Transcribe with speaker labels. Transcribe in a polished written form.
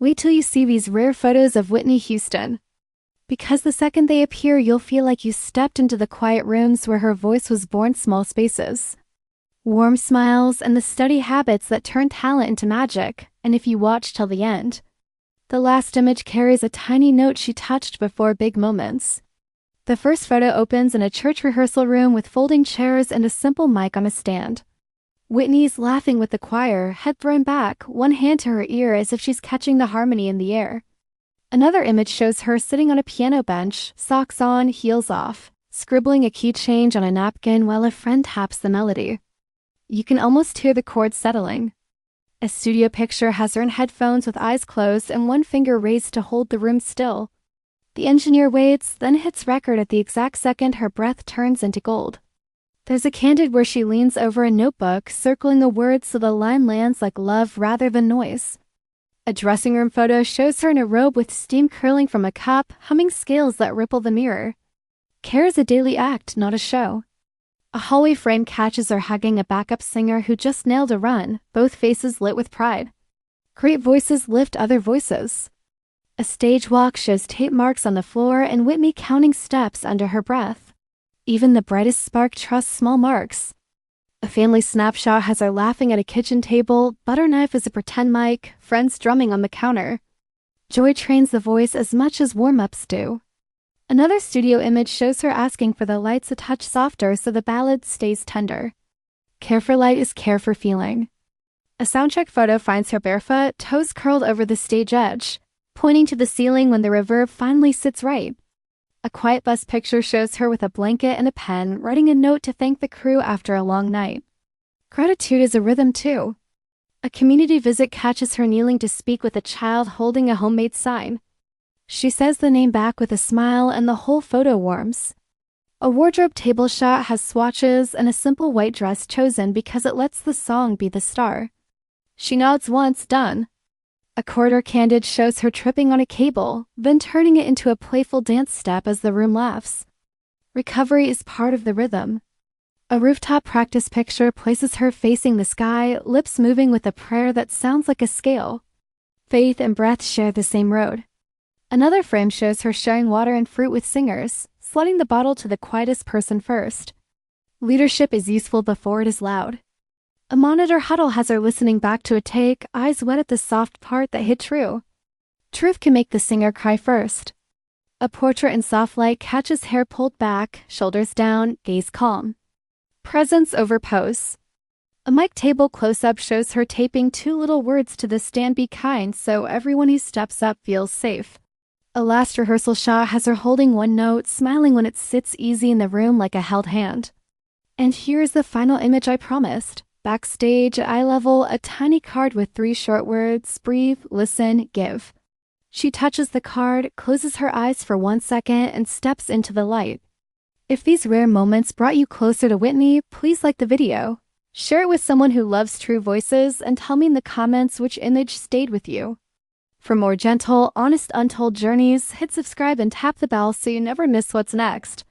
Speaker 1: Wait till you see these rare photos of Whitney Houston. Because the second they appear, you'll feel like you stepped into the quiet rooms where her voice was born. Small spaces, warm smiles, and the steady habits that turn talent into magic. And if you watch till the end, the last image carries a tiny note she touched before big moments. The first photo opens in a church rehearsal room with folding chairs and a simple mic on a stand. Whitney's laughing with the choir, head thrown back, one hand to her ear as if she's catching the harmony in the air. Another image shows her sitting on a piano bench, socks on, heels off, scribbling a key change on a napkin while a friend taps the melody. You can almost hear the chords settling. A studio picture has her in headphones with eyes closed and one finger raised to hold the room still. The engineer waits, then hits record at the exact second her breath turns into gold. There's a candid where she leans over a notebook, circling a word so the line lands like love rather than noise. A dressing room photo shows her in a robe with steam curling from a cup, humming scales that ripple the mirror. Care is a daily act, not a show. A hallway frame catches her hugging a backup singer who just nailed a run, both faces lit with pride. Great voices lift other voices. A stage walk shows tape marks on the floor and Whitney counting steps under her breath. Even the brightest spark trusts small marks. A family snapshot has her laughing at a kitchen table, butter knife as a pretend mic, friends drumming on the counter. Joy trains the voice as much as warm-ups do. Another studio image shows her asking for the lights a touch softer so the ballad stays tender. Care for light is care for feeling. A soundcheck photo finds her barefoot, toes curled over the stage edge, pointing to the ceiling when the reverb finally sits right. A quiet bus picture shows her with a blanket and a pen, writing a note to thank the crew after a long night. Gratitude is a rhythm too. A community visit catches her kneeling to speak with a child holding a homemade sign. She says the name back with a smile and the whole photo warms. A wardrobe table shot has swatches and a simple white dress chosen because it lets the song be the star. She nods once, done. A corridor candid shows her tripping on a cable, then turning it into a playful dance step as the room laughs. Recovery is part of the rhythm. A rooftop practice picture places her facing the sky, lips moving with a prayer that sounds like a scale. Faith and breath share the same road. Another frame shows her sharing water and fruit with singers, sliding the bottle to the quietest person first. Leadership is useful before it is loud. A monitor huddle has her listening back to a take, eyes wet at the soft part that hit true. Truth can make the singer cry first. A portrait in soft light catches hair pulled back, shoulders down, gaze calm. Presence over pose. A mic table close-up shows her taping two little words to the stand, be kind, so everyone who steps up feels safe. A last rehearsal shot has her holding one note, smiling when it sits easy in the room like a held hand. And here's the final image I promised. Backstage, at eye level, a tiny card with 3 short words: breathe, listen, give. She touches the card, closes her eyes for 1 second, and steps into the light. If these rare moments brought you closer to Whitney, please like the video. Share it with someone who loves true voices, and tell me in the comments which image stayed with you. For more gentle, honest, untold journeys, hit subscribe and tap the bell so you never miss what's next.